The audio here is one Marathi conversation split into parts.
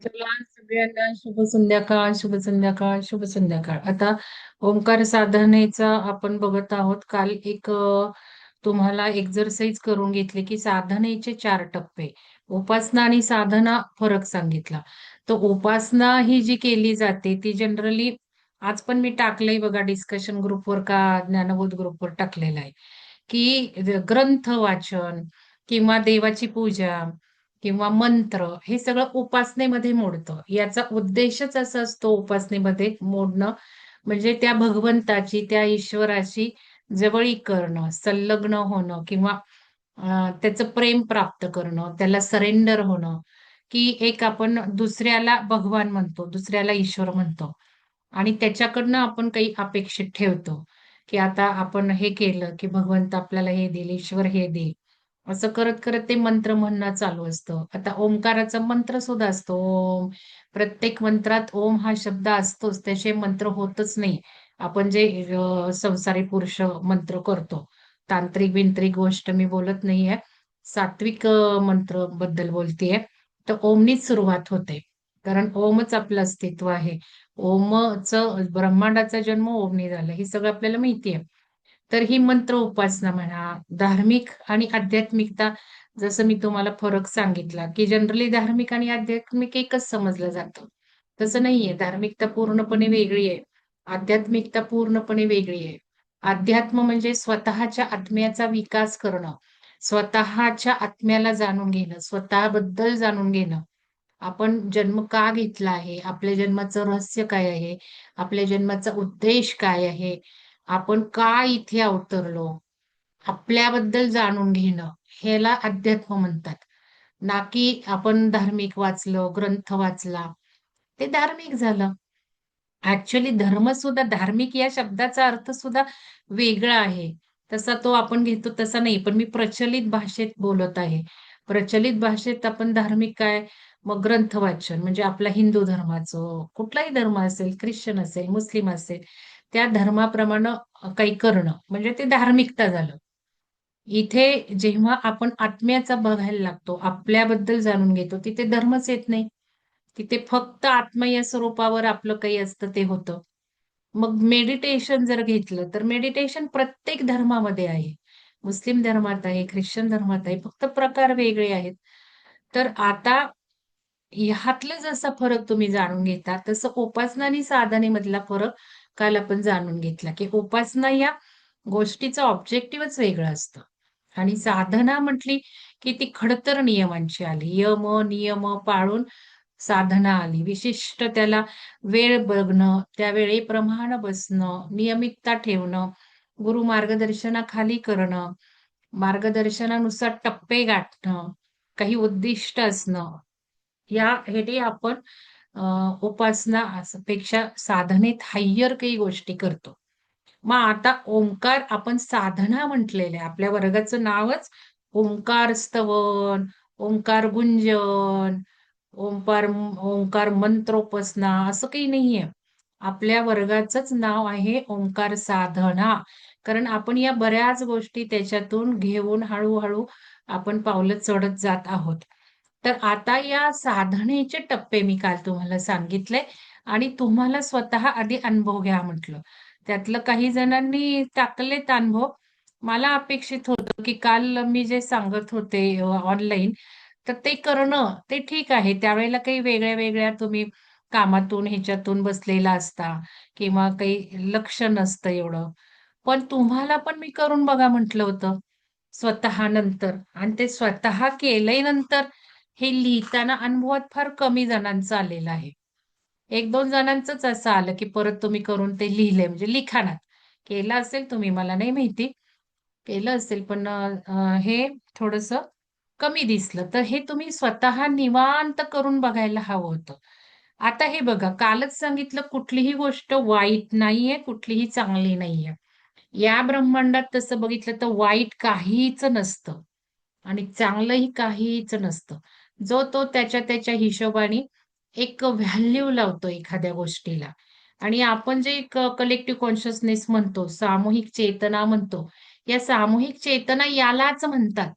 चला सगळ्यांना शुभ संध्याकाळ, शुभ संध्याकाळ, शुभ संध्याकाळ. आता ओंकार साधनेचा आपण बघत आहोत. काल तुम्हाला एक्सरसाइज करून घेतली की साधनेचे 4 टप्पे. उपासना आणि साधना फरक सांगितला. तर उपासना ही जी केली जाते ती जनरली आज पण मी टाकलंय बघा डिस्कशन ग्रुपवर का ज्ञानबोध ग्रुपवर टाकलेलं आहे. की ग्रंथ वाचन किंवा देवाची पूजा किंवा मंत्र हे सगळं उपासनेमध्ये मोडतं. याचा उद्देशच असा असतो उपासनेमध्ये मोडणं म्हणजे त्या भगवंताची, त्या ईश्वराची जवळीक करणं, संलग्न होणं किंवा त्याचं प्रेम प्राप्त करणं, त्याला सरेंडर होणं, की एक आपण दुसऱ्याला भगवान म्हणतो, दुसऱ्याला ईश्वर म्हणतो आणि त्याच्याकडनं आपण काही अपेक्षित ठेवतो, की आता आपण हे केलं, की भगवंत आपल्याला हे देईल, ईश्वर हे देईल. असं करत-करत ते मंत्र म्हणणं चालू असतं. आता ओंकाराचा मंत्र सुद्धा असतो. ओम. प्रत्येक मंत्रात ओम हा शब्द असतोच. त्याशिवाय मंत्र होतच नाही. आपण जे संसारी पुरुष मंत्र करतो. तांत्रिक-बिंत्रिक गोष्ट मी बोलत नाहीये. सात्विक मंत्र बद्दल बोलतेय. तर ओमनीच सुरुवात होते. कारण ओमच आपलं अस्तित्व आहे. ओमचं ब्रह्मांडाचा जन्म ओमनी झाला. हे सगळं आपल्याला माहिती आहे. तर ही मंत्र उपासना म्हणा, धार्मिक आणि आध्यात्मिकता जसं मी तुम्हाला फरक सांगितला, की जनरली धार्मिक आणि आध्यात्मिक एकच समजलं जातं. तसं नाहीये. धार्मिकता पूर्णपणे वेगळी आहे. आध्यात्मिकता पूर्णपणे वेगळी आहे. अध्यात्म म्हणजे स्वतःच्या आत्म्याचा विकास करणं, स्वतःच्या आत्म्याला जाणून घेणं, स्वतःबद्दल जाणून घेणं. आपण जन्म का घेतला आहे? आपल्या जन्माचं रहस्य काय आहे? आपल्या जन्माचा उद्देश काय आहे? आपण का इथे अवतरलो? आपल्याबद्दल जाणून घेणं, ह्याला अध्यात्म म्हणतात. ना की आपण धार्मिक वाचलं, ग्रंथ वाचला, ते धार्मिक झालं. ॲक्चुअली धर्म सुद्धा धार्मिक या शब्दाचा अर्थ सुद्धा वेगळा आहे. तसा तो आपण घेतो तसा नाही. पण मी प्रचलित भाषेत बोलत आहे. प्रचलित भाषेत आपण धार्मिक काय? मग ग्रंथ वाचन म्हणजे आपला हिंदू धर्माचं, कुठलाही धर्म असेल, ख्रिश्चन असेल, मुस्लिम असेल, त्या धर्माप्रमाणे काही करणं म्हणजे ते धार्मिकता झालं. इथे जेव्हा आपण आत्म्याचा बघायला लागतो, आपल्याबद्दल जाणून घेतो, तिथे धर्मच येत नाही. तिथे फक्त आत्मा या स्वरूपावर आपलं काही असतं ते होतं. मग मेडिटेशन जर घेतलं, तर मेडिटेशन प्रत्येक धर्मामध्ये आहे. मुस्लिम धर्मात आहे, ख्रिश्चन धर्मात आहे. फक्त प्रकार वेगळे आहेत. तर आता ह्यातला जसा फरक तुम्ही जाणून घेता, तसं उपासना आणि साधनेमधला फरक काल आपण जाणून घेतला, की उपासना या गोष्टीचं ऑब्जेक्टिव्हच वेगळं असतं. आणि साधना म्हटली, की ती खडतर नियमांची आली. यम, नियम पाळून साधना आली. विशिष्ट त्याला वेळ बघणं, त्या वेळेप्रमाणे बसणं, नियमितता ठेवणं, गुरु मार्गदर्शनाखाली करणं, मार्गदर्शनानुसार टप्पे गाठणं, काही उद्दिष्ट असणं. या ह्याने आपण अ, उपासना पेक्षा साधनेत हाय्यर काही गोष्टी करतो. मग आता ओंकार आपण साधना म्हटलेलं आहे. आपल्या वर्गाचं नावच ओंकार स्तवन, ओंकार गुंजन, ओंकार ओंकार मंत्रोपासना असं काही नाहीये. आपल्या वर्गाचंच नाव आहे ओंकार साधना. कारण आपण या बऱ्याच गोष्टी त्याच्यातून घेऊन हळू आपण पावलं चढत जात आहोत. तर आता या साधनेचे टप्पे मी काल तुम्हाला सांगितले आणि तुम्हाला स्वतः आधी अनुभव घ्या म्हटलं. त्यातलं काही जणांनी टाकलेत अनुभव. मला अपेक्षित होतं, की काल मी जे सांगत होते ऑनलाईन, तर ते करणं ते ठीक आहे. त्यावेळेला काही वेगळ्या-वेगळ्या तुम्ही कामातून, ह्याच्यातून बसलेला असता किंवा काही लक्ष नसतं एवढं. पण तुम्हाला पण मी करून बघा म्हटलं होतं, स्वतः नंतर आणि ते स्वतः केलंय नंतर हे लिहिताना अनुभवात फार कमी जणांचं आलेलं आहे. 1-2 जणांचंच असं आलं, की परत तुम्ही करून ते लिहिलंय म्हणजे लिखाणात. केलं असेल तुम्ही मला नाही माहिती. केलं असेल पण हे थोडंसं कमी दिसलं. तर हे तुम्ही स्वतः निवांत करून बघायला हवं होतं. आता हे बघा कालच सांगितलं कुठलीही गोष्ट वाईट नाहीये, कुठलीही चांगली नाहीये. या ब्रह्मांडात तसं बघितलं तर वाईट काहीच नसतं आणि चांगलंही काहीच नसतं. जो तो त्याच्या हिशोबाने एक व्हॅल्यू लावतो एखाद्या गोष्टीला आणि आपण जे एक कलेक्टिव्ह कॉन्शियसनेस म्हणतो, सामूहिक चेतना म्हणतो, या सामूहिक चेतना यालाच म्हणतात,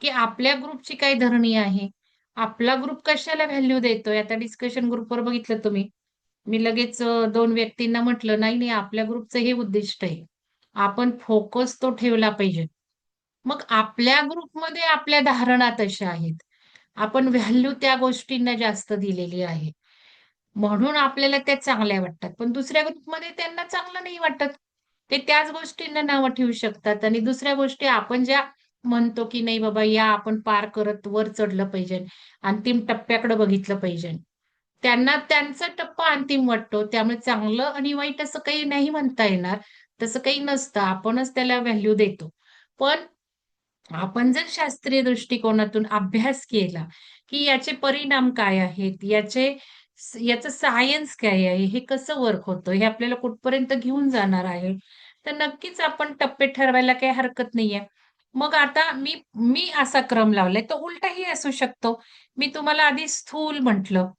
की आपल्या ग्रुपची काय धरणी आहे? आपला ग्रुप कशाला व्हॅल्यू देतोय? आता डिस्कशन ग्रुपवर बघितलं तुम्ही. मी लगेच 2 व्यक्तींना म्हटलं, "नाही, नाही, आपल्या ग्रुपचं हे उद्दिष्ट आहे. आपण फोकस तो ठेवला पाहिजे." मग आपल्या ग्रुपमध्ये आपल्या धारणा तशा आहेत. आपण व्हॅल्यू त्या गोष्टींना जास्त दिलेली आहे. म्हणून आपल्याला त्या चांगल्या वाटतात. पण दुसऱ्या ग्रुपमध्ये त्यांना चांगलं नाही वाटत. ते त्याच गोष्टींना नावं ठेवू शकतात आणि दुसऱ्या गोष्टी आपण ज्या म्हणतो, की नाही बाबा या आपण पार करत वर चढलं पाहिजे. अंतिम टप्प्याकडे बघितलं पाहिजे. त्यांना त्यांचा टप्पा अंतिम वाटतो. त्यामुळे चांगलं आणि वाईट असं काही नाही म्हणता येणार. तसं काही नसतं. आपणच त्याला व्हॅल्यू देतो. पण आपण जर शास्त्रीय दृष्टिकोनातून अभ्यास केला, की याचे परिणाम काय आहेत? याचं सायन्स काय आहे? हे कसं वर्क होतं? हे आपल्याला कुठपर्यंत घेऊन जाणार आहे? तर नक्कीच आपण टप्पे ठरवायला काही हरकत नाहीये. मग आता मी मी असा क्रम लावलाय, तर उलटाही असू शकतो. मी तुम्हाला आधी स्थूल म्हटलं.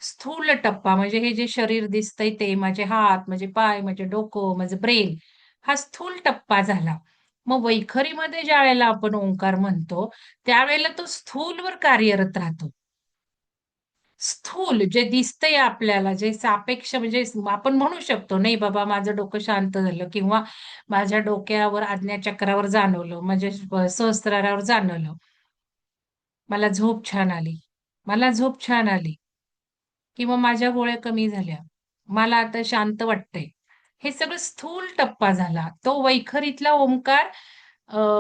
स्थूल टप्पा म्हणजे हे जे शरीर दिसतंय ते, माझे हात, माझे पाय, माझे डोकं, माझं ब्रेन हा स्थूल टप्पा झाला. मग वैखरीमध्ये ज्यावेळेला आपण ओंकार म्हणतो, त्यावेळेला तो स्थूलवर कार्यरत राहतो. स्थूल जे दिसतंय आपल्याला, जे सापेक्ष म्हणजे आपण म्हणू शकतो, "नाही बाबा, माझं डोकं शांत झालं" किंवा "माझ्या डोक्यावर आज्ञाचक्रावर जाणवलं, माझ्या सहस्त्रारावर जाणवलं. मला झोप छान आली. मला झोप छान आली." किंवा माझ्या गोळ्या कमी झाल्या. मला आता शांत वाटतंय. हे सगळं स्थूल टप्पा झाला. तो वैखरीतला ओंकार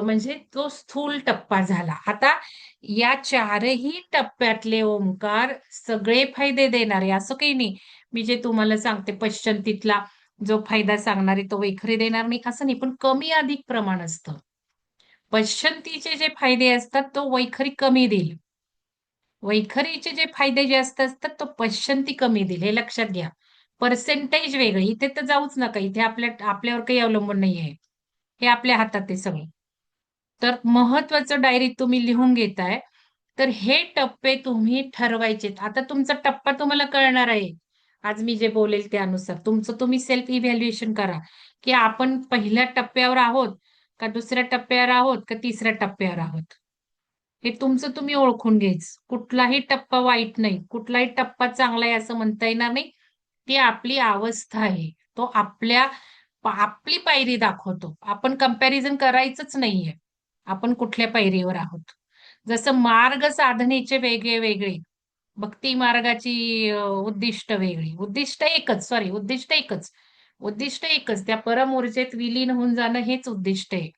म्हणजे तो स्थूल टप्पा झाला. आता या 4ही टप्प्यातले ओंकार सगळे फायदे देणारे असं काही नाही. मी जे तुम्हाला सांगते पश्चंतीतला जो फायदा सांगणार आहे तो वैखरी देणार नाही असं नाही. पण कमी अधिक प्रमाण असतं. पश्चंतीचे जे फायदे असतात तो वैखरी कमी देईल. वैखरीचे जे फायदे जास्त असतात, तो पश्चंती कमी देईल हे लक्षात घ्या. पर्सेंटेज वेगळी. इथे तर जाऊच नका. इथे आपल्यावर काही अवलंबून नाहीये. हे आपल्या हातात आहे सगळं. तर महत्वाचं डायरीत तुम्ही लिहून घेताय, तर हे टप्पे तुम्ही ठरवायचेत. आता तुमचा टप्पा तुम्हाला कळणार आहे. आज मी जे बोलेल त्यानुसार. तुमचं तुम्ही सेल्फ इव्हॅल्युएशन करा, की आपण पहिल्या टप्प्यावर आहोत, का दुसऱ्या टप्प्यावर आहोत, का तिसऱ्या टप्प्यावर आहोत. हे तुमचं तुम्ही ओळखून घ्यायचं. कुठलाही टप्पा वाईट नाही, कुठलाही टप्पा चांगला आहे असं म्हणता येणार नाही. ती आपली अवस्था आहे. तो आपली पायरी दाखवतो. आपण कंपॅरिझन करायचंच नाहीये. आपण कुठल्या पायरीवर आहोत. जसं मार्ग साधनेचे वेगळे-वेगळे, भक्ती मार्गाची उद्दिष्ट वेगळी. उद्दिष्ट एकच. उद्दिष्ट एकच. त्या परम ऊर्जेत विलीन होऊन जाणं हेच उद्दिष्ट आहे.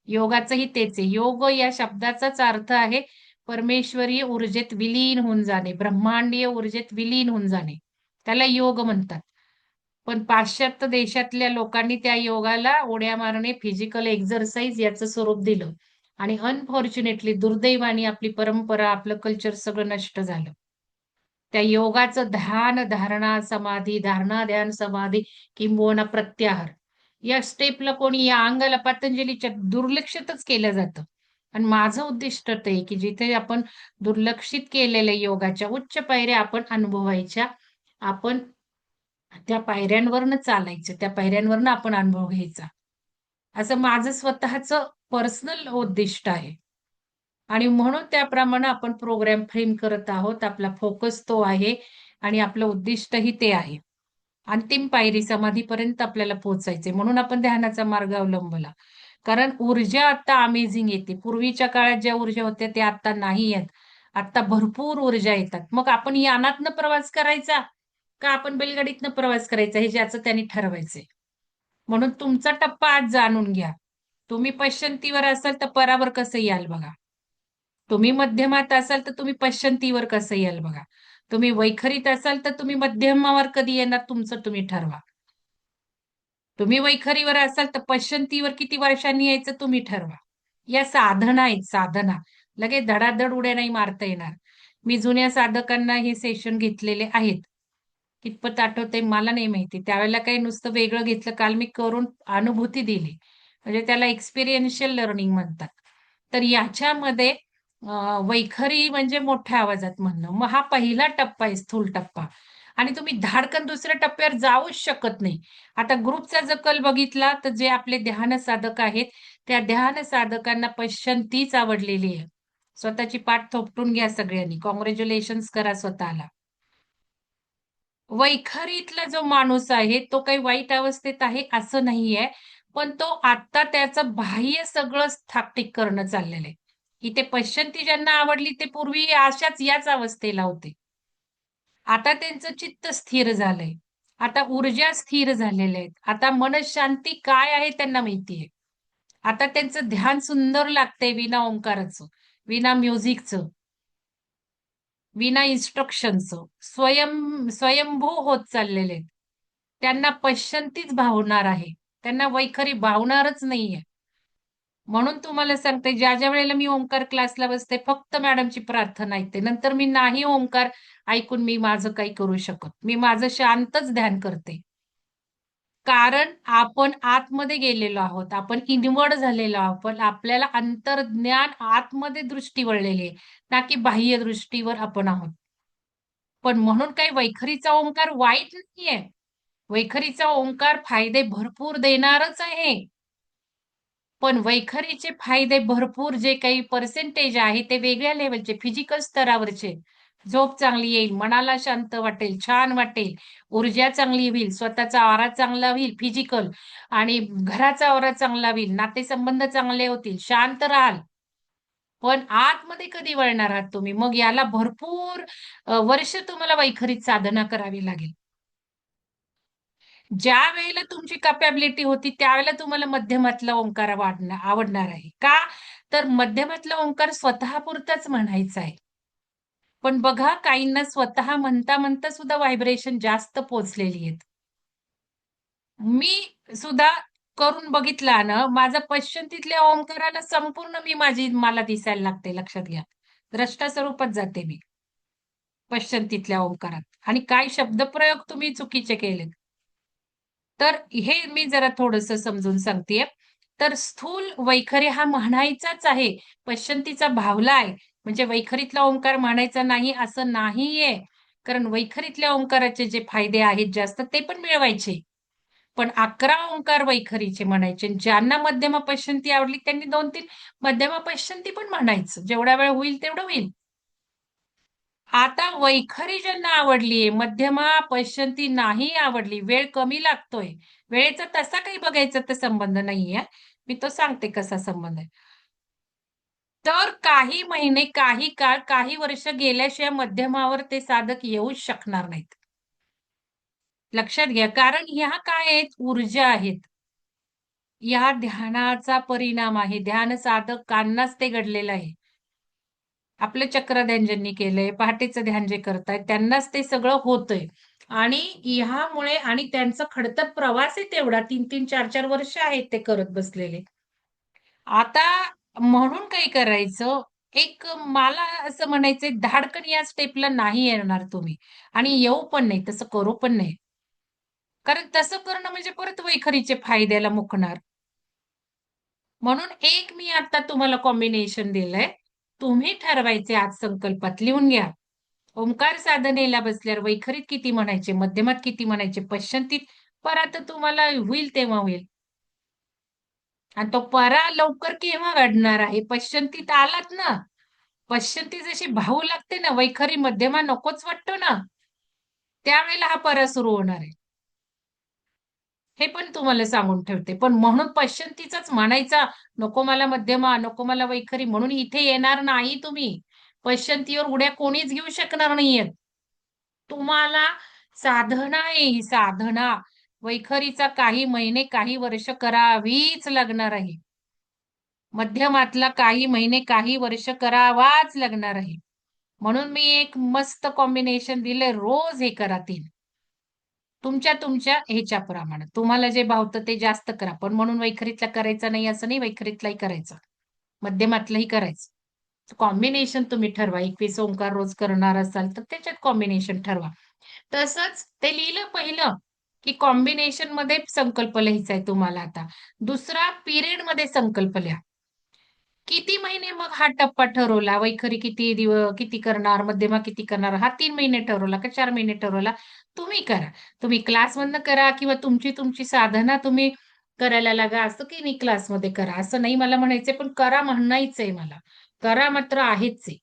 योगाचंही तेच आहे. योग या शब्दाचाच अर्थ आहे परमेश्वरीय ऊर्जेत विलीन होऊन जाणे, ब्रह्मांडीय ऊर्जेत विलीन होऊन जाणे. त्याला योग म्हणतात. पण पाश्चात्य देशातल्या लोकांनी त्या योगाला उड्या मारणे, फिजिकल एक्सरसाइज याचं स्वरूप दिलं. आणि अनफॉर्च्युनेटली दुर्दैवाने आपली परंपरा, आपलं कल्चर सगळं नष्ट झालं. त्या योगाचं ध्यान, धारणा, समाधी, धारणा, ध्यान, समाधी किंबहुना प्रत्याहार या स्टेपला कोणी या अंगाला पतंजलीच्या दुर्लक्षितच केलं जातं. आणि माझं उद्दिष्ट ते आहे, की जिथे आपण दुर्लक्षित केलेल्या योगाच्या उच्च पायऱ्या आपण अनुभवायच्या. आपण त्या पायऱ्यांवरनं चालायचं. त्या पायऱ्यांवरनं आपण अनुभव घ्यायचा. असं माझं स्वतःचं पर्सनल उद्दिष्ट आहे. आणि म्हणून त्याप्रमाणे आपण प्रोग्राम फ्रेम करत आहोत. आपला फोकस तो आहे आणि आपलं उद्दिष्टही ते आहे. अंतिम पायरी समाधीपर्यंत आपल्याला पोहोचायचंय. म्हणून आपण ध्यानाचा मार्ग अवलंबला. कारण ऊर्जा आता अमेझिंग येते. पूर्वीच्या काळात ज्या ऊर्जा होत्या त्या आता नाही आहेत. आता भरपूर ऊर्जा येतात. मग आपण यानातनं प्रवास करायचा का आपण बैलगाडीतनं प्रवास करायचा हे ज्याचं त्यांनी ठरवायचंय. म्हणून तुमचा टप्पा आज जाणून घ्या. तुम्ही पश्चंतीवर असाल तर परावर कसं याल बघा. तुम्ही मध्यमात असाल तर तुम्ही पश्चंतीवर कसं याल बघा. तुम्ही वैखरीत असाल तर तुम्ही मध्यमावर कधी येणार तुमचं तुम्ही ठरवा. तुम्ही वैखरीवर असाल तर पश्चंतीवर किती वर्षांनी यायचं तुम्ही ठरवा. या साधना आहेत साधना. लगेच धडाधड उड्या नाही मारता येणार. मी जुन्या साधकांना हे सेशन घेतलेले आहेत. कितपत आठवतंय मला नाही माहिती. त्यावेळेला काही नुसतं वेगळं घेतलं. काल मी करून अनुभूती दिली. म्हणजे त्याला एक्सपिरियन्शियल लर्निंग म्हणतात. तर याच्यामध्ये वैखरी म्हणजे मोठ्या आवाजात म्हणणं. मग हा पहिला टप्पा आहे स्थूल टप्पा. आणि तुम्ही धाडकन दुसऱ्या टप्प्यावर जाऊच शकत नाही. आता ग्रुपचा जर कल बघितला तर जे आपले ध्यान साधक आहेत, त्या ध्यान साधकांना पश्चंतीच आवडलेली आहे. स्वतःची पाठ थोपटून घ्या सगळ्यांनी. कॉंग्रॅच्युलेशन्स करा स्वतःला. वैखरीतला जो माणूस आहे तो काही वाईट अवस्थेत आहे असं नाहीये. पण तो आता त्याचं बाह्य सगळं थाकटीक करणं चाललेलं आहे. इथे पश्चंती ज्यांना आवडली ते पूर्वी अशाच याच अवस्थेला होते. आता त्यांचं चित्त स्थिर झालंय. आता ऊर्जा स्थिर झालेल्या आहेत. आता मनःशांती काय आहे त्यांना माहितीये. आता त्यांचं ध्यान सुंदर लागतंय विना ओंकाराचं, विना म्युझिकचं, विना इन्स्ट्रक्शनचं. स्वयंभू होत चाललेले आहेत. त्यांना पश्चंतीच भावणार आहे. त्यांना वैखरी भावणारच नाहीये. म्हणून तुम्हाला सांगते ज्या वेळेला मी ओंकार क्लासला बसते फक्त मॅडमची प्रार्थना ऐकते. नंतर मी नाही ओंकार ऐकून मी माझं काही करू शकत. मी माझं शांतच ध्यान करते. कारण आपण आतमध्ये गेलेलो आहोत. आपण इनवर्ड झालेलो आहोत. पण आपल्याला अंतर्ज्ञान आतमध्ये दृष्टी वळलेली आहे, ना की बाह्य दृष्टीवर आपण आहोत. पण म्हणून काही वैखरीचा ओंकार वाईट नाहीये. वैखरीचा ओंकार फायदे भरपूर देणारच आहे. पण वैखरीचे फायदे भरपूर जे काही पर्सेंटेज आहे ते वेगळ्या लेव्हलचे, फिजिकल स्तरावरचे. झोप चांगली येईल, मनाला शांत वाटेल, छान वाटेल, ऊर्जा चांगली होईल, स्वतःचा आरा चांगला होईल फिजिकल आणि घराचा आरा चांगला होईल, नातेसंबंध चांगले होतील, शांत राहाल. पण आतमध्ये कधी वळणार आहात तुम्ही? मग याला भरपूर वर्ष तुम्हाला वैखरीत साधना करावी लागेल. ज्या वेळेला तुमची कॅपॅबिलिटी होती त्यावेळेला तुम्हाला मध्यमातला ओंकार आवडणार आहे. का? तर मध्यमातला ओंकार स्वतःपुरताच म्हणायचा आहे. पण बघा काहींना स्वतः म्हणता सुद्धा व्हायब्रेशन जास्त पोहोचलेली आहेत. मी सुद्धा करून बघितला ना, माझा पश्चंतीतल्या ओंकाराला संपूर्ण मला दिसायला लागते लक्षात घ्या. द्रष्टा स्वरूपात जाते मी पश्चंतीतल्या ओंकारात आणि काय शब्दप्रयोग तुम्ही चुकीचे केलेत. तर हे मी जरा थोडंसं समजून सांगतेय. तर स्थूल वैखरी हा म्हणायचाच आहे. पश्चंतीचा भावला आहे. म्हणजे वैखरीतला ओंकार म्हणायचा नाही असं नाहीये. कारण वैखरीतल्या ओंकाराचे जे फायदे आहेत जास्त ते पण मिळवायचे. पण 11 ओंकार वैखरीचे म्हणायचे. ज्यांना मध्यमा पश्चंती आवडली त्यांनी 2-3 मध्यमा पश्चंती पण म्हणायचं. जेवढा वेळ होईल तेवढं होईल. आता वैखरी ज्यांना आवडलीये, मध्यमा पश्चंती नाही आवडली, वेळ कमी लागतोय. वेळेचा तसा काही बघायचा तर संबंध नाहीये. मी तो सांगते कसा संबंध आहे. तर काही महिने, काही काळ, काही वर्ष गेल्याशिवाय मध्यमावर ते साधक येऊच शकणार नाहीत. लक्षात घ्या. कारण ह्या काय आहेत? ऊर्जा आहेत. या ध्यानाचा परिणाम आहे. ध्यान साधकांनाच ते घडलेलं आहे. आपलं चक्रध्यान ज्यांनी केलंय, पहाटेचं ध्यान जे करतायत त्यांनाच ते सगळं होतंय. आणि ह्यामुळे आणि त्यांचा खडतर प्रवास आहे तेवढा 3-3, 4-4 वर्ष आहेत ते करत बसलेले. आता म्हणून काय करायचं, एक मला असं म्हणायचंय धाडकन या स्टेपला नाही येणार तुम्ही आणि येऊ पण नाही, तसं करू पण नाही. कारण तसं करणं म्हणजे परत वैखरीचे फायद्याला मुकणार. म्हणून एक मी आता तुम्हाला कॉम्बिनेशन दिलंय. तुम्ही ठरवायचे आज संकल्पात लिहून घ्या. ओंकार साधनेला बसल्यावर वैखरीत किती म्हणायचे, मध्यमात किती म्हणायचे, पश्चंतीत परा तर तुम्हाला होईल तेव्हा होईल. आणि तो परा लवकर केव्हा घडणार आहे? पश्चंतीत आलात ना. पश्चंती जशी भाऊ लागते ना, वैखरी मध्यमा नकोच वाटतो ना, त्यावेळेला हा परा सुरू होणार आहे. हे पण तुम्हाला सांगून ठेवते. पण म्हणून पश्चंतीचाच म्हणायचा, नको मला मध्यमा, नको मला वैखरी म्हणून इथे येणार नाही तुम्ही. पश्चंतीवर उड्या कोणीच घेऊ शकणार नाहीयेत. तुम्हाला साधना आहे ही साधना. वैखरीचा काही महिने, काही वर्ष करावीच लागणार आहे. मध्यमातला काही महिने, काही वर्ष करावाच लागणार आहे. म्हणून मी एक मस्त कॉम्बिनेशन दिलंय. रोज हे करा 3. तुमच्या ह्याच्याप्रमाणे. तुम्हाला जे भावतं ते जास्त करा. पण म्हणून वैखरीतला करायचा नाही असं नाही, वैखरीतलाही करायचा. मध्यमातलंही करायचं. कॉम्बिनेशन तुम्ही ठरवा. 21 ओंकार रोज करणार असाल तर त्याच्यात कॉम्बिनेशन ठरवा. तसंच ते लिहिलं पहिलं, की कॉम्बिनेशनमध्ये संकल्प लिहायचा आहे तुम्हाला आता. दुसरा पिरियडमध्ये संकल्प लिहा. किती महिने मग हा टप्पा ठरवला, वैखरी किती करणार, मध्यमा किती करणार, हा 3 महिने ठरवला का 4 महिने ठरवला, तुम्ही करा. तुम्ही क्लासमधनं करा किंवा तुमची साधना तुम्ही करायला लागा. असं की नाही क्लासमध्ये करा, असं नाही मला म्हणायचंय, पण करा म्हणायचंय मला. करा मात्र आहेच आहे.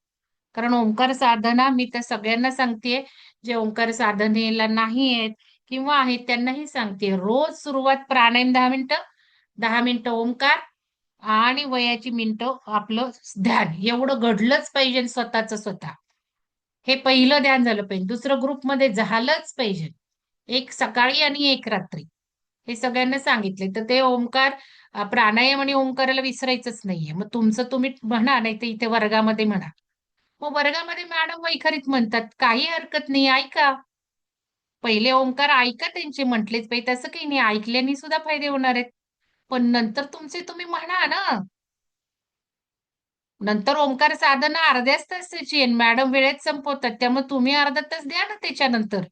कारण ओंकार साधना मी तर सगळ्यांना सांगतेय, जे ओंकार साधनेला नाही आहेत किंवा आहेत त्यांनाही सांगते. रोज सुरुवात प्राणायाम 10 मिनिटं, 10 मिनिटं ओंकार आणि वयाची मिनिटं आपलं ध्यान. एवढं घडलंच पाहिजे स्वतःच स्वतः. हे पहिलं ध्यान झालं पाहिजे. दुसरं ग्रुपमध्ये झालंच पाहिजे. एक सकाळी आणि एक रात्री. हे सगळ्यांना सांगितले. तर ते ओंकार प्राणायाम आणि ओंकाराला विसरायचंच नाहीये. मग तुमचं तुम्ही म्हणा, नाहीतर इथे वर्गामध्ये म्हणा. मग वर्गामध्ये मॅडम वैखरीत म्हणतात, काही हरकत नाही ऐका. पहिले ओंकार ऐका त्यांचे म्हटलेच पाहिजे तसं काही नाही. ऐकल्याने सुद्धा फायदे होणार आहेत. पण नंतर तुमचे तुम्ही म्हणा ना. नंतर ओंकार साधना अर्ध्याच तासाची आहे. मॅडम वेळेत संपवतात. त्यामुळे तुम्ही अर्धा तास द्या ना त्याच्यानंतर.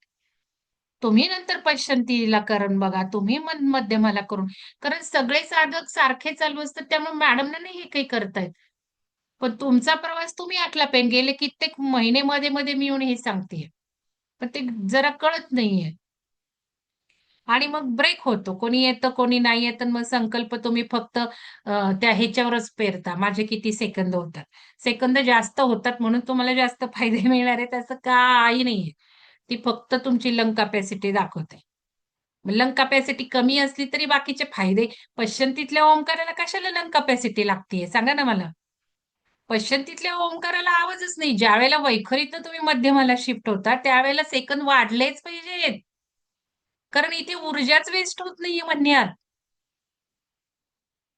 तुम्ही नंतर पश्चंतीला करून बघा. तुम्ही मध्यमाला करून. कारण सगळे साधक सारखे चालू असतात त्यामुळे मॅडमना नाही हे काही करतायत. पण तुमचा प्रवास तुम्ही आखला पाहिजे. गेले कित्येक महिने मध्ये-मध्ये मी येऊन हे सांगतेय. पण ते जरा कळत नाहीये. आणि मग ब्रेक होतो. कोणी येतं, कोणी नाही येत आणि मग संकल्प तुम्ही फक्त त्या ह्याच्यावरच पेरता. माझे किती सेकंद होतात. सेकंद जास्त होतात म्हणून तुम्हाला जास्त फायदे मिळणार आहेत असं काही नाहीये. ती फक्त तुमची लंग कॅपॅसिटी दाखवते. लंग कॅपॅसिटी कमी असली तरी बाकीचे फायदे पश्चंतीतल्या ओंकाराला कशाला लंग कॅपॅसिटी लागतीये सांगा ना मला? पश्चंतीतल्या ओंकाराला आवाजच नाही. ज्यावेळेला वैखरीतनं तुम्ही मध्यमाला शिफ्ट होता, त्यावेळेला सेकंद वाढलेच पाहिजेत. कारण इथे ऊर्जाच वेस्ट होत नाहीये म्हणण्यात.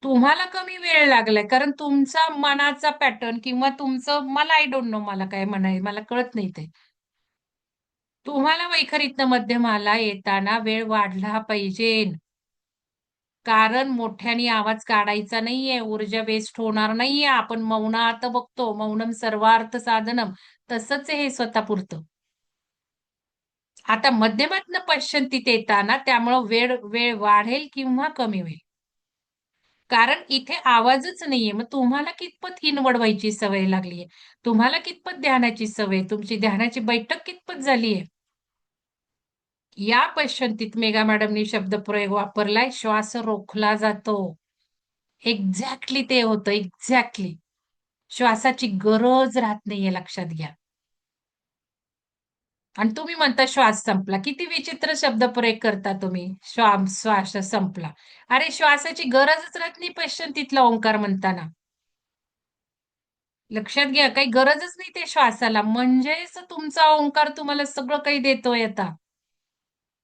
तुम्हाला कमी वेळ लागलाय कारण तुमचा मनाचा पॅटर्न किंवा तुमचं मला आय डोंट नो मला काय म्हणाय मला कळत नाही ते. तुम्हाला वैखरीतनं मध्यमाला येताना वेळ वाढला पाहिजे. कारण मोठ्याने आवाज काढायचा नाहीये, ऊर्जा वेस्ट होणार नाहीये. आपण मौनात बघतो, मौनम सर्वार्थ साधनम. तसंच आहे हे स्वतःपुरतं. आता मध्यमातनं पश्चंतीत येताना त्यामुळं वेळ वेळ वाढेल किंवा कमी होईल. कारण इथे आवाजच नाहीये. मग तुम्हाला कितपत इनवड व्हायची सवय लागलीये? तुम्हाला कितपत ध्यानाची सवय? तुमची ध्यानाची बैठक कितपत झालीये? या पश्चंतीत मेघा मॅडमनी शब्दप्रयोग वापरलाय, श्वास रोखला जातो. एक्झॅक्टली ते होतं, एक्झॅक्टली. श्वासाची गरज राहत नाहीये लक्षात घ्या. आणि तुम्ही म्हणता श्वास संपला. किती विचित्र शब्दप्रयोग करता तुम्ही. श्वास संपला. अरे श्वासाची गरजच राहत नाही पश्चंतीतला ओंकार म्हणताना. लक्षात घ्या काही गरजच नाही ते श्वासाला. म्हणजेच तुमचा ओंकार तुम्हाला सगळं काही देतोय आता.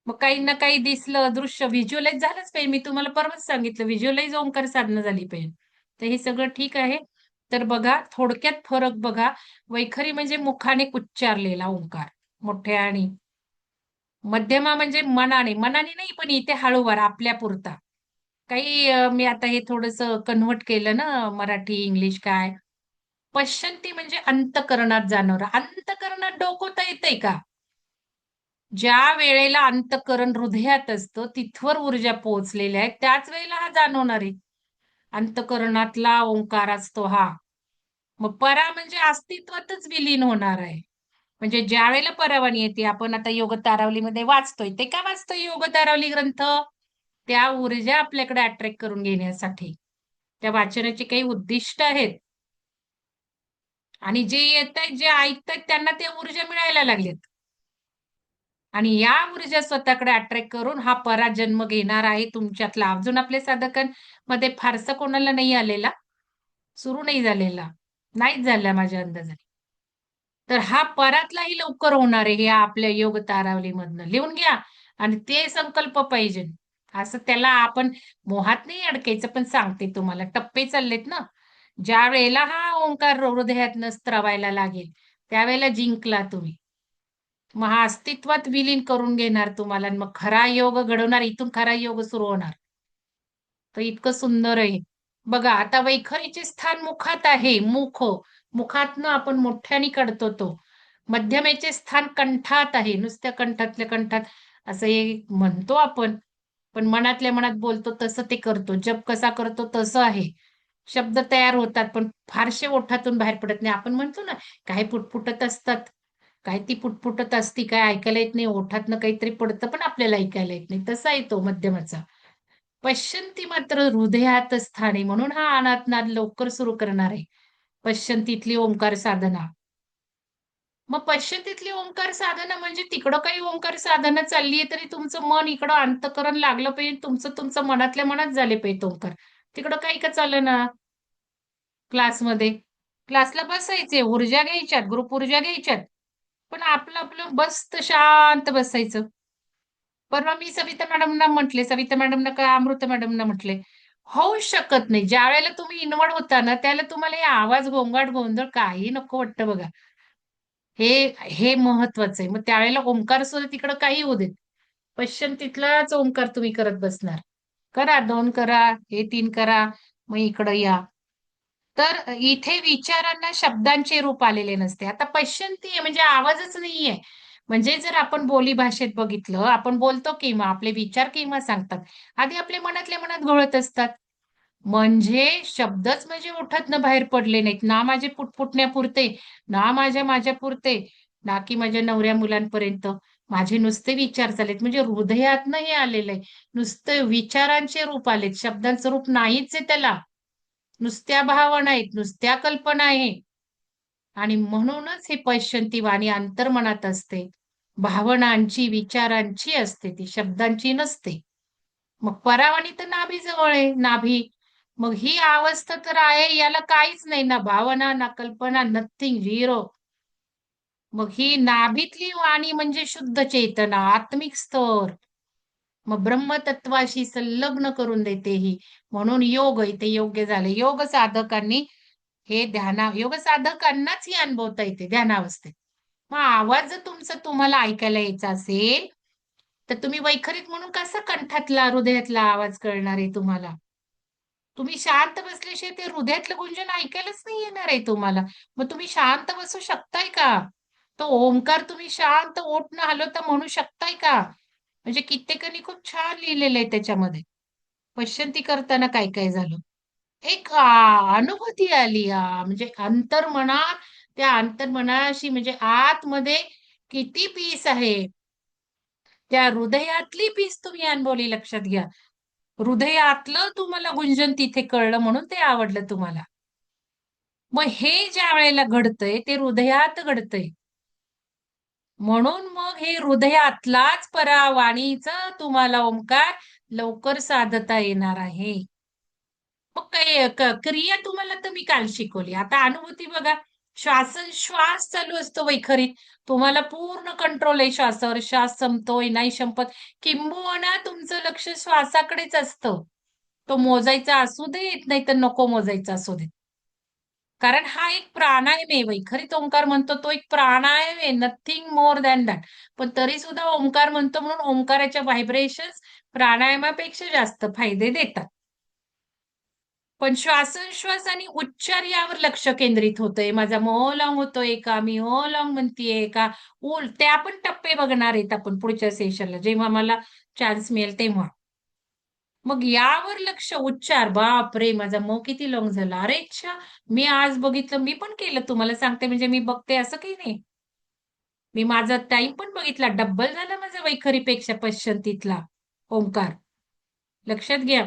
मग काही ना काही दिसलं, दृश्य व्हिज्युअलाइज झालंच पाहिजे. मी तुम्हाला परवाच सांगितलं व्हिज्युअलाइज ओंकार साधना झाली पाहिजे. तर हे सगळं ठीक आहे. तर बघा थोडक्यात फरक बघा. वैखरी म्हणजे मुखाने उच्चारलेला ओंकार मोठ्याने. मध्यमा म्हणजे मनाने. मनाने नाही पण इथे हळूवार आपल्यापुरता. काही मी आता हे थोडंसं कन्व्हर्ट केलं ना मराठी, इंग्लिश काय. पश्चंती म्हणजे अंतःकरणात जाणवणं. अंतःकरणात डोकवता येतंय का? ज्या वेळेला अंतःकरण हृदयात असतं, तिथवर ऊर्जा पोहोचलेल्या आहेत, त्याच वेळेला हा जाणवणार आहे. अंतःकरणातला ओंकार असतो हा. मग परा म्हणजे अस्तित्वातच विलीन होणार आहे. म्हणजे ज्यावेळेला परावाणी येते, आपण आता योग तारावलीमध्ये वाचतोय. ते का वाचतोय योग तारावली ग्रंथ? त्या ऊर्जा आपल्याकडे अट्रॅक्ट करून घेण्यासाठी. त्या वाचनाची काही उद्दिष्ट आहेत. आणि जे येतायत, जे ऐकतायत त्यांना त्या ऊर्जा मिळायला लागल्यात. आणि या ऊर्जा स्वतःकडे अट्रॅक्ट करून हा पराजन्म घेणार आहे तुमच्यातला. अजून आपल्या साधकांमध्ये फारसा कोणाला नाही आलेला, सुरू नाही झालेला. नाहीच झाला माझ्या अंदाजाने. तर हा परातलाही लवकर होणार आहे, हे आपल्या योग तारावलीमधनं. लिहून घ्या आणि ते संकल्प पाहिजे. असं त्याला आपण मोहात नाही अडकायचं, पण सांगते तुम्हाला टप्पे चाललेत ना. ज्या वेळेला हा ओंकार हृदयातनं स्त्रवायला लागेल, त्यावेळेला जिंकला तुम्ही. मग हा अस्तित्वात विलीन करून घेणार तुम्हाला आणि मग खरा योग घडवणार, इथून खरा योग सुरू होणार. तर इतकं सुंदर आहे. बघा आता वैखरीचे स्थान मुखात आहे. मुख. मुखातनं आपण मोठ्याने काढतो तो. मध्यमेचे स्थान कंठात आहे. नुसत्या कंठातल्या कंठात असं हे म्हणतो आपण. पण मनातल्या मनात बोलतो तसं ते करतो. जप कसा करतो तसं आहे. शब्द तयार होतात पण फारसे ओठातून बाहेर पडत नाही. आपण म्हणतो ना, काही पुटपुटत असतात. काय ती पुटपुटत असती, काय ऐकायला येत नाही. ओठातनं काहीतरी पडतं पण आपल्याला ऐकायला येत नाही. तसा आहे तो मध्यमाचा. पश्चंती मात्र हृदयात स्थानी म्हणून हा अनाथनाद लवकर सुरू करणार आहे. पश्चंतीतली ओंकार साधना. मग पश्चंतीतली ओंकार साधना म्हणजे तिकडं काही ओंकार साधना चाललीये तरी तुमचं मन इकडं अंतःकरण लागलं पाहिजे. तुमचं तुमचं मनातल्या मनात झाले पाहिजे ओंकार. तिकडं काही का चाललं ना क्लासमध्ये. क्लासला बसायचे, ऊर्जा घ्यायच्यात, ग्रुप ऊर्जा घ्यायच्यात. पण आपलं आपलं मस्त शांत बसायचं. परवा मी सविता मॅडमना म्हटले, सविता मॅडमना का अमृता मॅडमना म्हटले, होऊच शकत नाही. ज्या वेळेला तुम्ही इन्व्हॉल्व होता ना, त्याला तुम्हाला हे आवाज, गोंगाट, गोंधळ काही नको वाटतं बघा. हे हे महत्वाचं आहे. मग त्यावेळेला ओंकार सुद्धा तिकडं काही होऊ देत. पश्चंतीतलाच ओंकार तुम्ही करत बसणार. करा, 2 करा, हे 3 करा, मग इकडं या. तर इथे विचारांना शब्दांचे रूप आलेले नसते. आता पश्चंती आहे म्हणजे आवाजच नाहीये. म्हणजे जर आपण बोली भाषेत बघितलं, आपण बोलतो केव्हा, आपले विचार केव्हा सांगतात. आधी आपल्या मनातल्या मनात घोळत असतात. म्हणजे शब्दच म्हणजे ओठातनं बाहेर पडले नाहीत. ना माझे पुटपुटण्यापुरते, ना माझ्या पुरते, ना की माझ्या नवऱ्या मुलांपर्यंत. माझे नुसते विचार चालेत. म्हणजे हृदयातनं हे आलेलं आहे. नुसते विचारांचे रूप आलेत. शब्दांचं रूप नाहीच आहे त्याला. नुसत्या भावना आहेत, नुसत्या कल्पना आहे. आणि म्हणूनच ही पश्चंती वाणी अंतर्मनात असते. भावनांची, विचारांची असते ती, शब्दांची नसते. मग परावाणी तर नाभीजवळ आहे, नाभी. मग ही अवस्था तर आहे, याला काहीच नाही. ना भावना, ना कल्पना, नथिंग, झिरो. मग ही नाभीतली वाणी म्हणजे शुद्ध चेतना, आत्मिक स्तर. मग ब्रह्मतत्वाशी संलग्न करून देते ही. म्हणून योग इथे योग्य झाले. योग साधकांनी हे योग साधकांनाच हे अनुभवता येते ध्यानावस्थेत. मग आवाज जर तुमचा तुम्हाला ऐकायला यायचा असेल, तर तुम्ही वैखरीत म्हणून कसा कंठातला, हृदयातला आवाज कळणार आहे तुम्हाला? तुम्ही शांत बसल्याशिवाय ते हृदयातलं गुंजन ऐकायलाच नाही येणार आहे तुम्हाला. मग तुम्ही शांत बसू शकताय का? तो ओंकार तुम्ही शांत ओठ न हलवता म्हणू शकताय का? म्हणजे कित्येकांनी खूप छान लिहिलेलं आहे त्याच्यामध्ये. पश्चंती करताना काय काय झालं. एक अनुभूती आली, म्हणजे अंतर्मनात, त्या अंतर्मनाशी म्हणजे आतमध्ये किती पीस आहे. त्या हृदयातली पीस तुम्ही अनुभवली, लक्षात घ्या. हृदयातलं तुम्हाला गुंजन तिथे कळलं म्हणून ते आवडलं तुम्हाला. मग हे ज्या वेळेला घडतंय ते हृदयात घडतंय. म्हणून मग हे हृदयातलाच परावाणीचा तुम्हाला ओंकार लवकर साधता येणार आहे. मग काही क्रिया तुम्हाला तर मी काल शिकवली. आता अनुभूती बघा. श्वास चालू असतो वैखरीत. तुम्हाला पूर्ण कंट्रोल आहे श्वासावर. श्वास संपतोय, नाही संपत. किंबहुना तुमचं लक्ष श्वासाकडेच असतं. तो मोजायचा असू दे, नाही तर नको मोजायचा असू दे. कारण हा एक प्राणायाम आहे. वैखरीत ओंकार म्हणतो तो एक प्राणायाम आहे. Nothing more than that. पण तरी सुद्धा ओंकार म्हणतो म्हणून ओंकाराच्या व्हायब्रेशन्स प्राणायामापेक्षा जास्त फायदे देतात. पण श्वासोच्छ्वास आणि उच्चार यावर लक्ष केंद्रित होतंय. माझा मो लाँग होतोय का? मी ओ लाँग म्हणतीये का? त्या पण टप्पे बघणार आहेत आपण पुढच्या सेशनला, जेव्हा मला चान्स मिळेल तेव्हा. मग यावर लक्ष, उच्चार. बापरे! माझा मो किती लाँग झाला. अरे अच्छा! मी आज बघितलं, मी पण केलं, तुम्हाला सांगते म्हणजे मी बघते असं काही नाही. मी माझा टाईम पण बघितला, डब्बल झाला माझा वैखरीपेक्षा पश्चंतीतला ओंकार. लक्षात घ्या.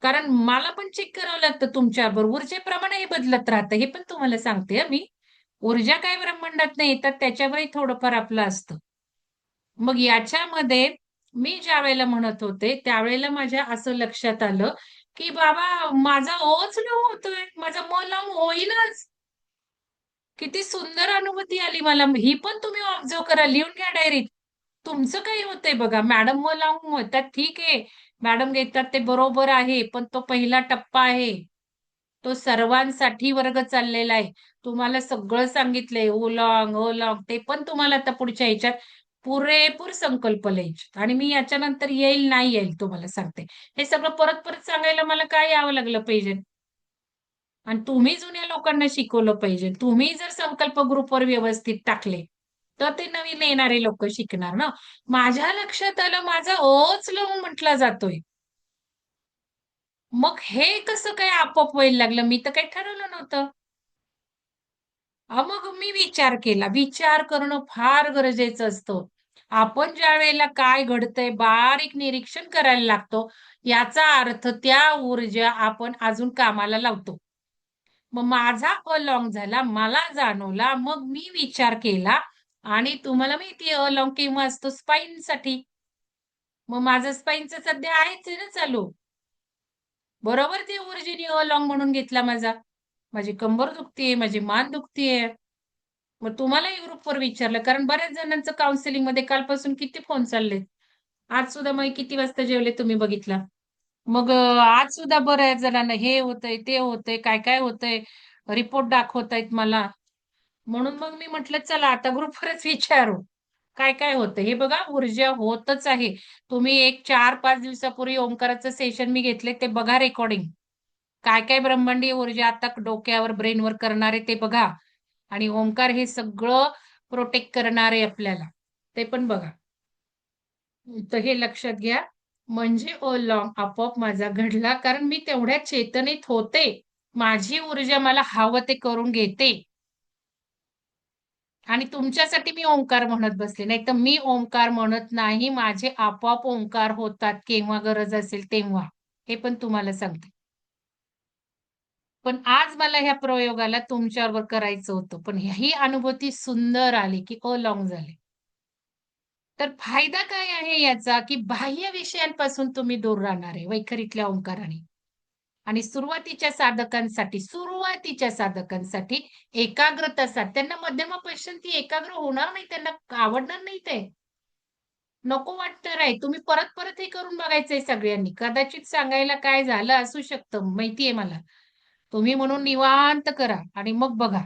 कारण मला पण चेक करावं लागतं तुमच्याबरोबर. ऊर्जेप्रमाणे हे बदलत राहतं. हे पण तुम्हाला सांगते हं मी. ऊर्जा काय ब्रह्मांडात नाही येतात त्याच्यावरही थोडंफार आपलं असतं. मग याच्यामध्ये मी ज्यावेळेला म्हणत होते, त्यावेळेला माझ्या असं लक्षात आलं, की बाबा माझा ओच न होतोय. माझा म लावून होईनाच. किती सुंदर अनुभूती आली मला. ही पण तुम्ही ऑब्झर्व्ह करा. लिहून घ्या डायरीत. तुमचं काही होतंय बघा. मॅडम व लावून होतात ठीक आहे. मॅडम घेतात ते बरोबर आहे. पण तो पहिला टप्पा आहे. तो सर्वांसाठी वर्ग चाललेला आहे. तुम्हाला सगळं सांगितलंय. Oolong, oolong. ते पण तुम्हाला आता पुढच्या ह्याच्यात पुरेपूर संकल्प लिहायचे. आणि मी याच्यानंतर येईल, नाही येईल तुम्हाला सांगते. हे सगळं परत परत सांगायला मला काय यावं लागलं पाहिजे? आणि तुम्ही जुन्या लोकांना शिकवलं पाहिजे. तुम्ही जर संकल्प ग्रुपवर व्यवस्थित टाकले, तर ते नवीन येणारे लोक शिकणार ना. माझ्या लक्षात आलं माझा ओच लावून म्हटला जातोय. मग हे कसं काय आपोआप व्हायला लागलं? मी तर काही ठरवलं नव्हतं. मग मी विचार केला. विचार करणं फार गरजेचं असतं. आपण ज्यावेळेला काय घडतंय बारीक निरीक्षण करायला लागतो, याचा अर्थ त्या ऊर्जा आपण अजून कामाला लावतो. मग माझा अलॉंग झाला, मला जाणवला, मग मी विचार केला आणि तुम्हाला माहिती आहे अलॉंग केव्हा असतो? स्पाईनसाठी. मग माझं स्पाईनचं सध्या आहेच आहे ना चालू. बरोबर ते ऊर्जेने अलॉंग म्हणून घेतला माझा. माझी कंबर दुखतीये, माझी मान दुखतीये. मग तुम्हालाही ग्रुपवर विचारलं, कारण बऱ्याच जणांचं काउन्सिलिंग मध्ये कालपासून किती फोन चाललेत. आज सुद्धा मग किती वाजता जेवले तुम्ही बघितला. मग आज सुद्धा बऱ्याच जणांना हे होतंय, ते होतंय, काय काय होतंय, रिपोर्ट दाखवतायत मला. म्हणून मग मी म्हटलं चला आता ग्रुपवरच विचारू. काय काय होतं हे बघा, ऊर्जा होतच आहे. तुम्ही एक 4-5 दिवसापूर्वी ओंकाराचं सेशन मी घेतले ते बघा रेकॉर्डिंग. काय काय ब्रह्मांडीय ऊर्जा आता डोक्यावर ब्रेनवर करणारे ते बघा. आणि ओंकार हे सगळं प्रोटेक्ट करणार आहे आपल्याला, ते पण बघा. तर हे लक्षात घ्या. म्हणजे लॉंग आपोआप माझा घडला, कारण मी तेवढ्या चेतनेत होते. माझी ऊर्जा मला हवं ते करून घेते. आणि तुमच्यासाठी मी ओंकार म्हणत बसले, नाही तर मी ओंकार म्हणत नाही. माझे आपोआप ओंकार होतात केव्हा गरज असेल तेव्हा. हे पण तुम्हाला सांगते. पण आज मला ह्या प्रयोगाला तुमच्याबरोबर करायचं होतं. पण ही अनुभूती सुंदर आली, की लॉंग झाले. तर फायदा काय आहे याचा, की बाह्य विषयांपासून तुम्ही दूर राहणार आहे वैखरीतल्या ओंकाराने. आणि सुरुवातीच्या साधकांसाठी एकाग्रता साध त्यांना मध्यमापासून ती एकाग्र होणार नाही, त्यांना आवडणार नाही ते. नको वाटणार आहे. तुम्ही परत-परत हे करून बघायचंय सगळ्यांनी. कदाचित सांगायला काय झालं असू शकतं, माहितीये मला. तुम्ही म्हणून निवांत करा आणि मग बघा.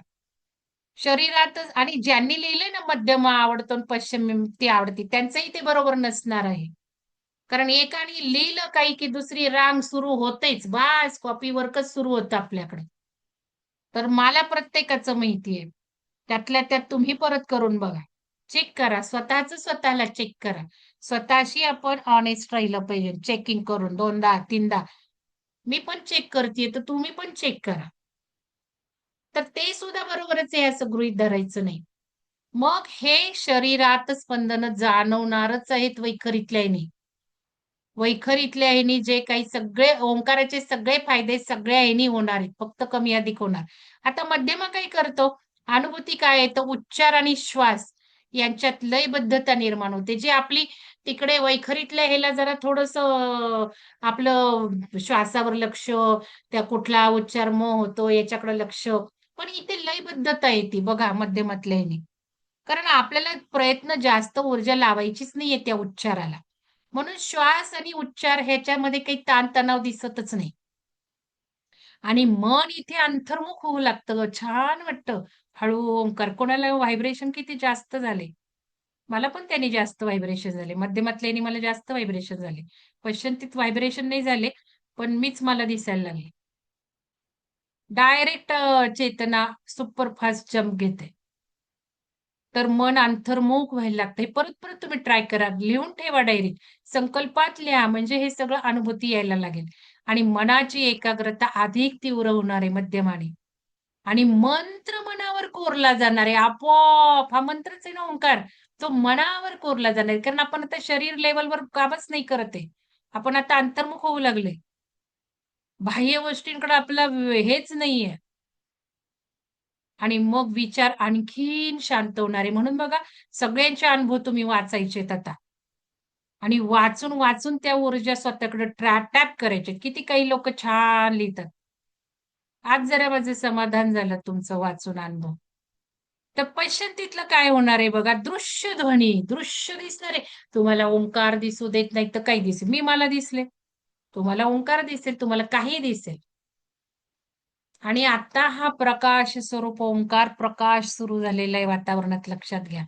शरीरातच आणि ज्यांनी लिहिलंय ना मध्यम आवडतो आणि पश्चिम ती आवडते, त्यांचंही ते बरोबर नसणार आहे. कारण एकाने लिहिलं काही की दुसरी रांग सुरू होतेच. बास कॉपी वर्कच सुरू होतं आपल्याकडे. तर मला प्रत्येकाचं माहितीये. त्यातल्या त्यात तुम्ही परत करून बघा. चेक करा. स्वतःला चेक करा. स्वतःशी आपण ऑनेस्ट राहिलं पाहिजे. चेकिंग करून 2दा, 3दा. मी पण चेक करतेय, तर तुम्ही पण चेक करा. तर ते सुद्धा बरोबरच आहे असं गृहीत धरायचं नाही. मग हे शरीरात स्पंदन जाणवणारच आहेत वैखरीतल्या ह्यानी. वैखरीतल्या ह्यानी जे काही सगळे ओंकाराचे सगळे फायदे सगळ्या ह्यानी होणार आहेत. फक्त कमी अधिक होणार. आता मध्यमा काय करतो? अनुभूती काय आहे? तर उच्चार आणि श्वास यांच्यात लयबद्धता निर्माण होते. जी आपली तिकडे वैखरीतल्या ह्याला जरा थोडंसं आपलं श्वासावर लक्ष, त्या कुठला उच्चार म होतो याच्याकडे लक्ष. पण इथे लयबद्धता येते बघा मध्यमातल्या ह्यानी. कारण आपल्याला प्रयत्न जास्त ऊर्जा लावायचीच नाहीये त्या उच्चाराला. म्हणून श्वास आणि उच्चार ह्याच्यामध्ये काही ताणतणाव दिसतच नाही. आणि मन इथे अंतर्मुख होऊ लागतं. छान वाटतं. हळू ओंकार. कोणाला व्हायब्रेशन किती जास्त झाले. मला पण त्याने जास्त व्हायब्रेशन झाले. मध्यमातल्याने मला जास्त व्हायब्रेशन झाले. पश्चंतीत व्हायब्रेशन नाही झाले, पण मीच मला दिसायला लागले. डायरेक्ट चेतना सुपरफास्ट जंप घेते. तर मन अंतर्मुख व्हायला लागतं. हे परत-परत तुम्ही ट्राय करा. लिहून ठेवा डायरीत. संकल्पात लिहा म्हणजे हे सगळं अनुभूती यायला लागेल. आणि मनाची एकाग्रता अधिक तीव्र होणार आहे मध्यमाने. आणि मंत्र मनावर कोरला जाणार आहे. आपोआप हा मंत्रच आहे ना ओंकार. तो मनावर कोरला जाणार आहे. कारण आपण आता शरीर लेव्हलवर कामच नाही करत आहे. आपण आता अंतर्मुख होऊ लागलोय. बाह्य गोष्टींकडे आपलं हेच नाहीये. आणि मग विचार आणखीन शांत होणार आहे. म्हणून बघा सगळ्यांचे अनुभव तुम्ही वाचायचेत आता. आणि वाचून त्या ऊर्जा स्वतःकडे टॅप करायचे. किती काही लोकं छान लिहितात. आज जरा माझं समाधान झालं तुमचं वाचून अनुभव. तर पश्चिमतीतलं काय होणार आहे बघा, दृश्य ध्वनी, दृश्य दिसणार आहे. तुम्हाला ओंकार दिसू देत नाही तर काही दिसेल. मला दिसले. तुम्हाला ओंकार दिसेल, तुम्हाला काही दिसेल. आणि आता हा प्रकाश स्वरूप ओंकार प्रकाश सुरू झालेला आहे वातावरणात लक्षात घ्या.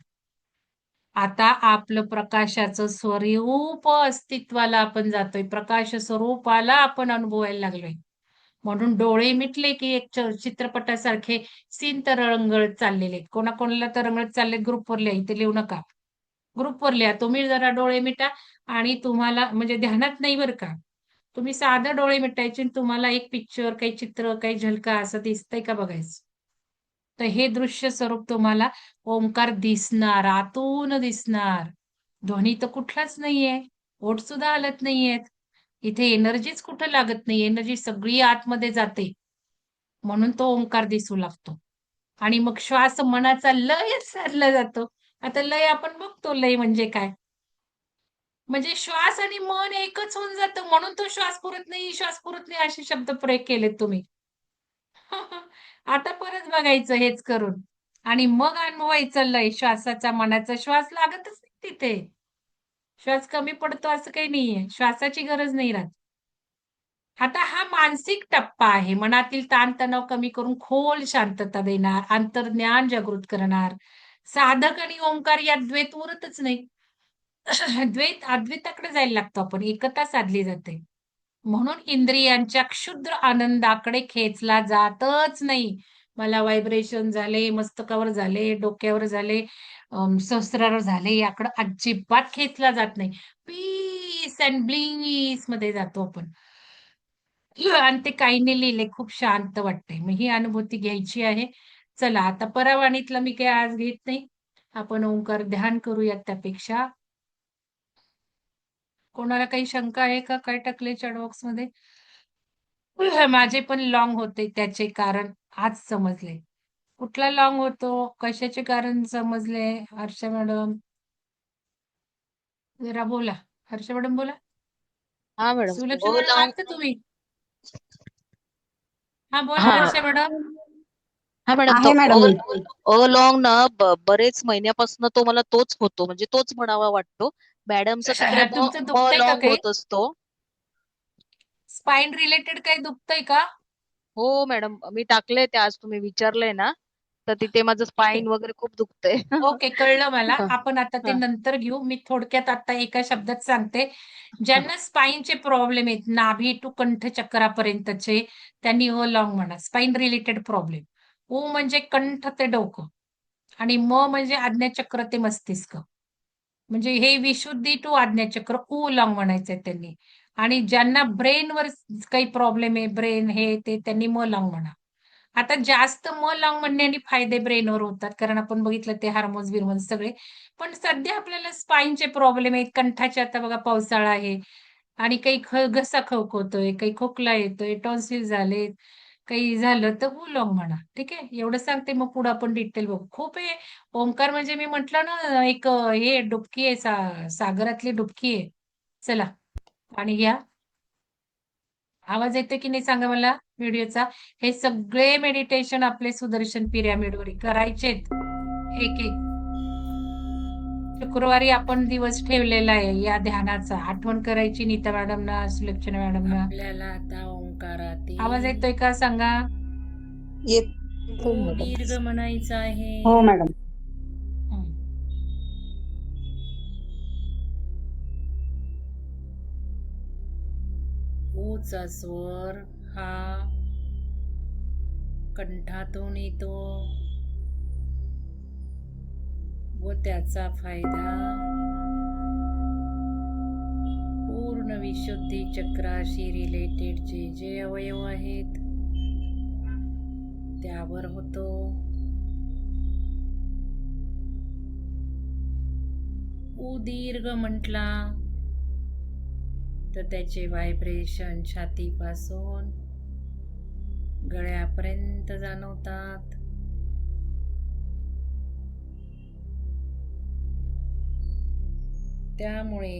आता आपलं प्रकाशाचं स्वरूप अस्तित्वाला आपण जातोय. प्रकाश स्वरूपाला आपण अनुभवायला लागलोय. म्हणून डोळे मिटले की एक चित्रपटासारखे सीन तर रंगत चाललेले आहेत. कोणाकोणाला तर रंगत चाललेत ग्रुपवर लिहा. इथे लिहू नका. ग्रुपवर लिहा. तुम्ही जरा डोळे मिटा आणि तुम्हाला म्हणजे ध्यानात नाही बरं का. तुम्ही साधं डोळे मिटायचे आणि तुम्हाला एक पिक्चर, काही चित्र, काही झलका असं दिसतंय का बघायचं. तर हे दृश्य स्वरूप तुम्हाला ओंकार दिसणार, आतून दिसणार. ध्वनी तर कुठलाच नाहीये. ओठ सुद्धा हलत नाहीयेत. इथे एनर्जीच कुठं लागत नाही. एनर्जी सगळी आतमध्ये जाते. म्हणून तो ओंकार दिसू लागतो. आणि मग श्वास मनाचा लय साधला जातो. आता लय आपण बघतो लय म्हणजे काय? म्हणजे श्वास आणि मन एकच होऊन जातं म्हणून तो श्वास पुरत नाही असे शब्द प्रयोग केलेत तुम्ही. आता परत बघायचं हेच करून आणि मग अनुभवायचं लय श्वासाचा, मनाचा. श्वास लागतच नाही तिथे. श्वास कमी पडतो असं काही नाहीये. श्वासाची गरज नाही राहत. आता हा मानसिक टप्पा आहे. मनातील ताणतणाव कमी करून खोल शांतता देणार, अंतर्ज्ञान जागृत करणार. साधक आणि ओंकार यात द्वैत उरतच नाही. अद्वैताकडे जायला लागतो आपण. एकता साधली जाते. म्हणून इंद्रियांच्या क्षुद्र आनंदाकडे खेचला जातच नाही. मला व्हायब्रेशन झाले, मस्तकावर झाले, डोक्यावर झाले, सहस्रावर झाले, याकडे अजिबात खेचला जात नाही. पीस अँड ब्लिसमध्ये जातो आपण. आणि ते काहींनी लिहिलंय, खूप शांत वाटतंय. मग ही अनुभूती घ्यायची आहे. चला आता परावाणीतलं मी काही आज घेत नाही. आपण ओंकार ध्यान करूयात त्यापेक्षा. कोणाला काही शंका आहे का? काय टाकलंय चॅट बॉक्समध्ये? माझे पण लॉंग होते त्याचे कारण आज समजले. कुठला लॉंग होतो? कशाचे कारण समजले? हर्षा मॅडम, जरा बोला. हर्षा मॅडम बोला. हा मॅडम. सुलक्षा ओ मॅडम लॉंग. आहात का तुम्ही? हा बोला हा हर्षा मॅडम. हा मॅडम, तो आहे मॅडम मी. ओ लॉंग ना बरेच महिन्यापासून तो मला तोच होतो, म्हणजे तोच म्हणावा वाटतो. मॅडमचा तिकडे तुमचं म दुखतंय का लॉंग काही? होत असतो. स्पाइन रिलेटेड काही दुखतंय का? हो मॅडम, मी टाकलंय ते, आज तुम्ही विचारलंय ना, तर तिथे माझं ठीक आहे. स्पाईन वगैरे खूप दुखतंय. ओके, कळलं मला. हा, आपण आता ते हा, नंतर घेऊ. मी थोडक्यात आता एका शब्दात सांगते. ज्यांना स्पाईनचे प्रॉब्लेम आहेत, नाभी टू कंठचक्रापर्यंतचे, त्यांनी ओ लॉंग म्हणा. Spine related problem. ओ म्हणजे कंठ ते डोकं आणि म म्हणजे आज्ञाचक्र ते मस्तिष्क. म्हणजे हे विशुद्धी टू आज्ञाचक्र ओ लॉंग म्हणायचंय त्यांनी. आणि ज्यांना ब्रेनवर काही प्रॉब्लेम आहे, ब्रेन हे ते, त्यांनी म लॉंग म्हणा. आता जास्त लॉंग म्हणण्याने फायदे ब्रेनवर होतात, कारण आपण बघितलं ते हार्मोन्स बिर्मोन्स सगळे. पण सध्या आपल्याला स्पाईनचे प्रॉब्लेम आहेत, कंठाचे. आता बघा पावसाळा आहे आणि काही घसा खवखवतोय, काही खोकला येतोय, टॉन्सिल झाले, काही झालं तर लॉंग म्हणा. ठीक आहे, एवढं सांगते. मग पुढे आपण डिटेल बघू. खूप आहे. ओंकार म्हणजे मी म्हटलं ना, एक हे डुबकी आहे, सागरातली डुबकी आहे. चला पाणी घ्या. आवाज येतोय की नाही सांगा मला व्हिडिओचा. हे सगळे मेडिटेशन आपले सुदर्शन पिरॅमिडवर करायचेत, एक एक. शुक्रवारी आपण दिवस ठेवलेला आहे या ध्यानाचा. आठवण करायची नीता मॅडमना, सुलक्षणा मॅडमना. आपल्याला आता आवाज ओंकारातील येतोय का सांगा? येतो ओ मॅडम. दीर्घ म्हणायचा आहे. हो मॅडम. हं. ऊचा स्वर हा कंठातून येतो व त्याचा फायदा पूर्ण विशुद्धी चक्राशी रिलेटेड जे जे अवयव आहेत त्यावर होतो. ऊ दीर्घ म्हटला तर त्याचे व्हायब्रेशन छातीपासून गळ्यापर्यंत जाणवतात. त्यामुळे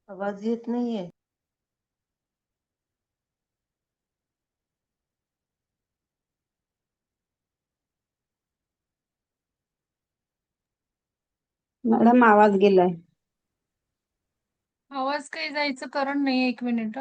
आवाज येत नाहीये. मॅडम आवाज गेलाय. आवाज काही जायचं कारण नाही. 1 मिनिट.